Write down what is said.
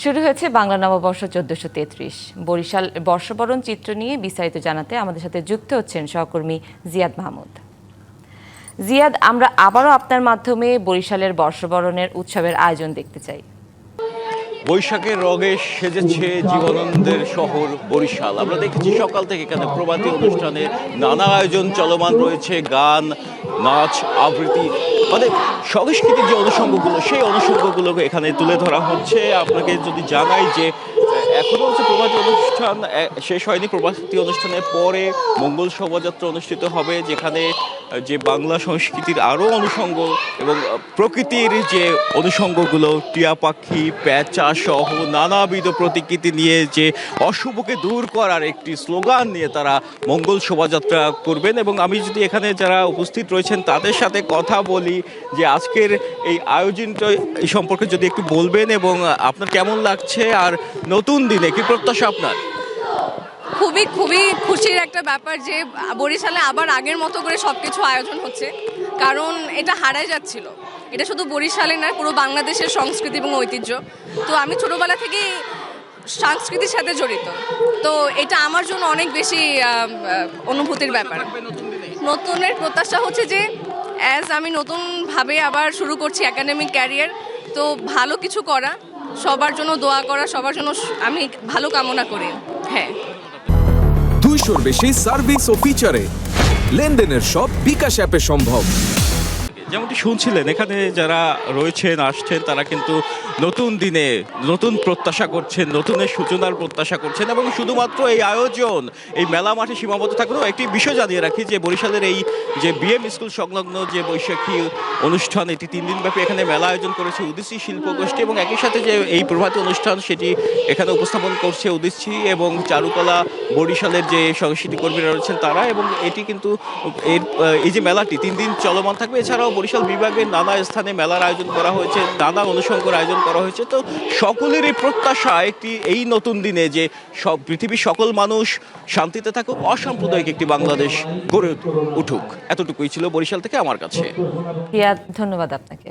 শুরু হয়েছে বাংলা নববর্ষ ১৪৩৩। বরিশাল বর্ষবরণ চিত্র নিয়ে বিস্তারিত জানাতে আমাদের সাথে যুক্ত হচ্ছেন সহকর্মী জিয়াদ মাহমুদ। জিয়াদ, আমরা আবারও আপনার মাধ্যমে বরিশালের বর্ষবরণের উৎসবের আয়োজন দেখতে চাই। বৈশাখের রঙে সেজেছে জীবনানন্দের শহর বরিশাল। আমরা দেখেছি সকাল থেকে এখানে প্রভাতী অনুষ্ঠানে নানা আয়োজন চলমান রয়েছে, গান, নাচ, আবৃত্তি, মানে সংস্কৃতির যে অনুষঙ্গগুলো সেই অনুষঙ্গগুলোকে এখানে তুলে ধরা হচ্ছে। আপনাকে যদি জানাই যে এখনো হচ্ছে প্রভাতী অনুষ্ঠান শেষ হয়নি। প্রভাতী অনুষ্ঠানের পরে মঙ্গল শোভাযাত্রা অনুষ্ঠিত হবে, যেখানে যে বাংলা সংস্কৃতির আরও অনুষঙ্গ এবং প্রকৃতির যে অনুষঙ্গগুলো, টিয়া পাখি, প্যাঁচা সহ নানাবিধ প্রতিকৃতি নিয়ে যে অশুভকে দূর করার একটি স্লোগান নিয়ে তারা মঙ্গল শোভাযাত্রা করবেন। এবং আমি যদি এখানে যারা উপস্থিত রয়েছেন তাদের সাথে কথা বলি যে আজকের এই আয়োজনটা এই সম্পর্কে যদি একটু বলবেন এবং আপনার কেমন লাগছে, আর নতুন দিনে কি প্রত্যাশা আপনার? খুবই খুবই খুশির একটা ব্যাপার যে বরিশালে আবার আগের মতো করে সবকিছু আয়োজন হচ্ছে, কারণ এটা হারাই যাচ্ছিল। এটা শুধু বরিশালে না, পুরো বাংলাদেশের সংস্কৃতি এবং ঐতিহ্য। তো আমি ছোটবেলা থেকেই সংস্কৃতির সাথে জড়িত, তো এটা আমার জন্য অনেক বেশি অনুভূতির ব্যাপার। নতুনের প্রত্যাশা হচ্ছে যে আমি নতুনভাবে আবার শুরু করছি একাডেমিক ক্যারিয়ার, তো ভালো কিছু করা, সবার জন্য দোয়া করা, সবার জন্য আমি ভালো কামনা করি। হ্যাঁ, 200-র বেশি সার্ভিস ও ফিচারে লেনদেনের সব বিকাশ অ্যাপে সম্ভব। যেমনটি শুনছিলেন, এখানে যারা রয়েছেন আসছেন তারা কিন্তু নতুন দিনে নতুন প্রত্যাশা করছেন, নতুনের সূচনার প্রত্যাশা করছেন। এবং শুধুমাত্র এই আয়োজন এই মেলা মাঠে সীমাবদ্ধ থাকলেও একটি বিষয় জানিয়ে রাখি যে বরিশালের এই যে বিএম স্কুল সংলগ্ন যে বৈশাখী অনুষ্ঠান, এটি 3 দিনব্যাপী এখানে মেলা আয়োজন করেছে উদীচী শিল্পগোষ্ঠী, এবং একই সাথে যে এই প্রভাতী অনুষ্ঠান সেটি এখানে উপস্থাপন করছে উদীচী এবং চারুকলা বরিশালের যে সংস্কৃতি কর্মীরা রয়েছেন তারা। এবং এটি কিন্তু এই যে মেলাটি 3 দিন চলমান থাকবে। এছাড়াও বরিশাল বিভাগের নানা স্থানে মেলার আয়োজন করা হয়েছে, নানা অনুষঙ্গের আয়োজন করা হয়েছে। তো সকলেরই প্রত্যাশা একটি এই নতুন দিনে যে সব পৃথিবীর সকল মানুষ শান্তিতে থাকুক, অসাম্প্রদায়িক একটি বাংলাদেশ গড়ে উঠুক। এতটুকুই ছিল বরিশাল থেকে আমার কাছে। জিয়াদ, ধন্যবাদ আপনাকে।